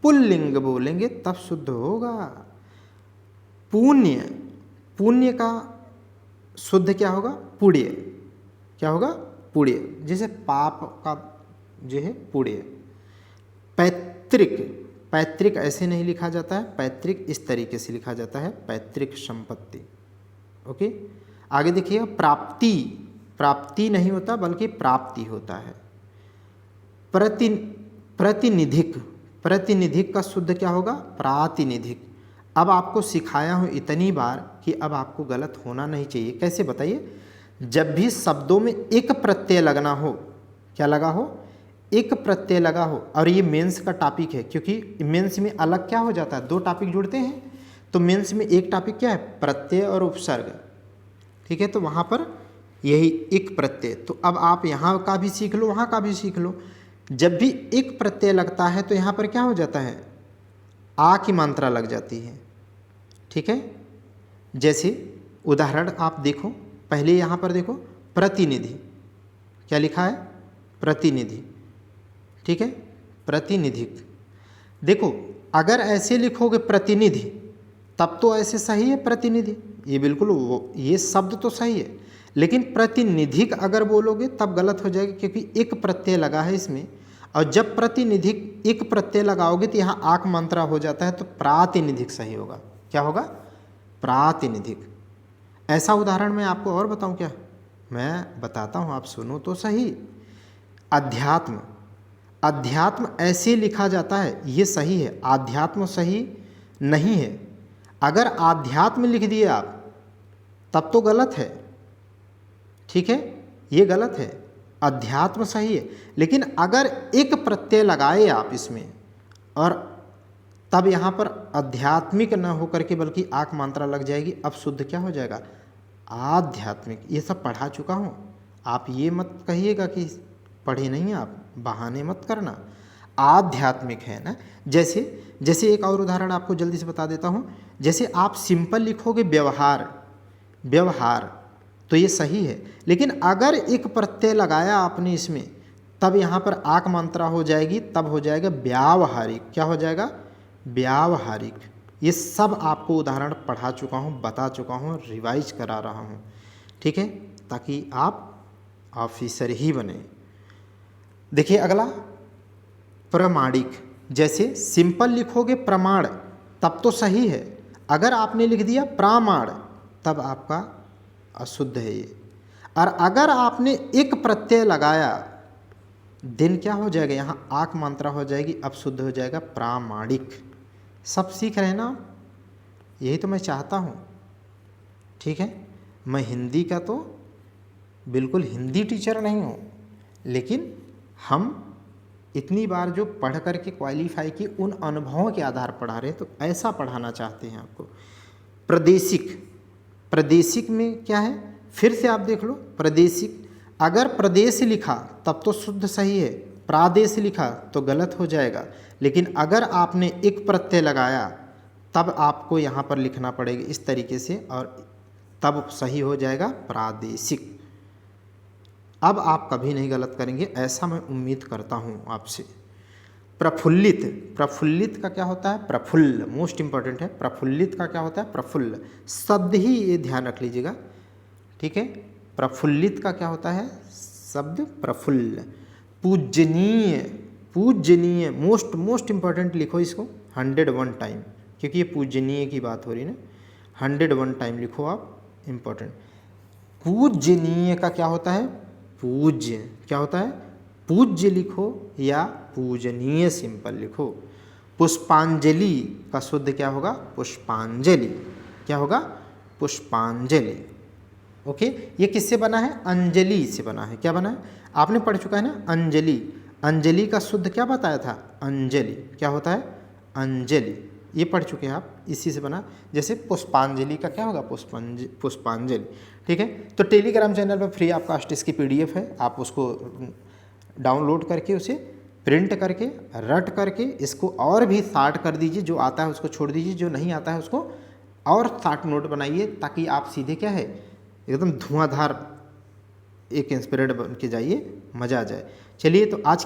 पुल्लिंग बोलेंगे, तब शुद्ध होगा। पुण्य, पुण्य का शुद्ध क्या होगा? पुण्य। क्या होगा? पुण्य। जैसे पाप का जो है पुण्य। पैतृक, पैतृक ऐसे नहीं लिखा जाता है, पैतृक इस तरीके से लिखा जाता है, पैतृक संपत्ति। ओके, आगे देखिए प्राप्ति, प्राप्ति नहीं होता बल्कि प्राप्ति होता है। प्रतिनिधिक, प्रतिनिधिक का शुद्ध क्या होगा? प्रातिनिधिक। अब आपको सिखाया हूँ इतनी बार कि अब आपको गलत होना नहीं चाहिए। कैसे बताइए? जब भी शब्दों में एक प्रत्यय लगना हो, क्या लगा हो? एक प्रत्यय लगा हो, और ये मेंस का टॉपिक है, क्योंकि मेंस में अलग क्या हो जाता है? दो टॉपिक जुड़ते हैं, तो मेंस में एक टॉपिक क्या है? प्रत्यय और उपसर्ग। ठीक है, तो वहाँ पर यही एक प्रत्यय। तो अब आप यहाँ का भी सीख लो, वहाँ का भी सीख लो। जब भी एक प्रत्यय लगता है तो यहाँ पर क्या हो जाता है? आ की मात्रा लग जाती है। ठीक है, जैसे उदाहरण आप देखो, पहले यहाँ पर देखो प्रतिनिधि, क्या लिखा है? प्रतिनिधि। ठीक है, प्रतिनिधिक। देखो अगर ऐसे लिखोगे प्रतिनिधि, तब तो ऐसे सही है प्रतिनिधि, ये बिल्कुल ये शब्द तो सही है, लेकिन प्रतिनिधिक अगर बोलोगे तब गलत हो जाएगा, क्योंकि एक प्रत्यय लगा है इसमें, और जब प्रतिनिधिक एक प्रत्यय लगाओगे तो यहाँ आक मात्रा हो जाता है, तो प्रातिनिधिक सही होगा। क्या होगा? प्रातिनिधिक। ऐसा उदाहरण मैं आपको और बताऊं क्या? मैं बताता हूँ, आप सुनो तो सही। अध्यात्म, अध्यात्म ऐसे लिखा जाता है, ये सही है, आध्यात्म सही नहीं है। अगर आध्यात्म लिख दिए आप तब तो गलत है। ठीक है, ये गलत है, अध्यात्म सही है। लेकिन अगर एक प्रत्यय लगाए आप इसमें, और तब यहाँ पर आध्यात्मिक न होकर के बल्कि आक मात्रा लग जाएगी, अब शुद्ध क्या हो जाएगा? आध्यात्मिक। ये सब पढ़ा चुका हूँ, आप ये मत कहिएगा कि पढ़े नहीं हैं, आप बहाने मत करना। आध्यात्मिक है ना। जैसे एक और उदाहरण आपको जल्दी से बता देता हूँ। जैसे आप सिंपल लिखोगे व्यवहार, व्यवहार, तो ये सही है, लेकिन अगर एक प्रत्यय लगाया आपने इसमें, तब यहाँ पर आक मात्रा हो जाएगी, तब हो जाएगा व्यावहारिक। क्या हो जाएगा? व्यावहारिक। ये सब आपको उदाहरण पढ़ा चुका हूँ, बता चुका हूँ, रिवाइज करा रहा हूँ। ठीक है, ताकि आप ऑफिसर ही बने। देखिए अगला प्रमाणिक। जैसे सिंपल लिखोगे प्रमाण, तब तो सही है, अगर आपने लिख दिया प्रामाण, तब आपका अशुद्ध है ये। और अगर आपने एक प्रत्यय लगाया, दिन क्या हो जाएगा? यहाँ आक मात्रा हो जाएगी, अब शुद्ध हो जाएगा प्रामाणिक। सब सीख रहे हैं ना? यही तो मैं चाहता हूँ। ठीक है, मैं हिंदी का तो बिल्कुल हिंदी टीचर नहीं हूँ, लेकिन हम इतनी बार जो पढ़ करके क्वालिफाई की, उन अनुभवों के आधार पर पढ़ा रहे हैं, तो ऐसा पढ़ाना चाहते हैं आपको। प्रादेशिक, प्रादेशिक में क्या है? फिर से आप देख लो, प्रादेशिक अगर प्रदेश लिखा तब तो शुद्ध सही है, प्रादेश लिखा तो गलत हो जाएगा। लेकिन अगर आपने एक प्रत्यय लगाया, तब आपको यहाँ पर लिखना पड़ेगा इस तरीके से, और तब सही हो जाएगा प्रादेशिक। अब आप कभी नहीं गलत करेंगे, ऐसा मैं उम्मीद करता हूँ आपसे। प्रफुल्लित, प्रफुल्लित का क्या होता है? प्रफुल्ल, मोस्ट इंपॉर्टेंट है। प्रफुल्लित का क्या होता है? प्रफुल्ल। शब्द ही ये ध्यान रख लीजिएगा। ठीक है, प्रफुल्लित का क्या होता है? शब्द प्रफुल्ल। पूजनीय, पूजनीय मोस्ट इंपॉर्टेंट लिखो इसको 101 टाइम, क्योंकि ये पूजनीय की बात हो रही है ना। 101 टाइम लिखो आप, इम्पोर्टेंट। पूजनीय का क्या होता है? पूज्य। क्या होता है? पूज्य लिखो या पूजनीय सिंपल लिखो। पुष्पांजलि का शुद्ध क्या होगा? पुष्पांजलि। क्या होगा? पुष्पांजलि। ओके, ये किससे बना है? अंजलि से बना है। क्या बना है? आपने पढ़ चुका है ना, अंजलि। अंजलि का शुद्ध क्या बताया था? अंजलि। क्या होता है? अंजलि। ये पढ़ चुके हैं आप, इसी से बना। जैसे पुष्पांजलि का क्या होगा? पुष्पांजलि। ठीक है, तो टेलीग्राम चैनल पर फ्री आपका आर्टिस्ट की PDF है, आप उसको डाउनलोड करके उसे प्रिंट करके रट करके इसको और भी 60 कर दीजिए। जो आता है उसको छोड़ दीजिए, जो नहीं आता है उसको और 60 नोट बनाइए, ताकि आप सीधे क्या है एकदम धुआंधार एक इंस्पिरेड बन के जाइए, मज़ा आ जाए। चलिए, तो आज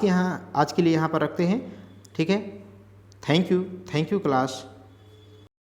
के लिए यहाँ पर रखते हैं। ठीक है, थैंक यू क्लास।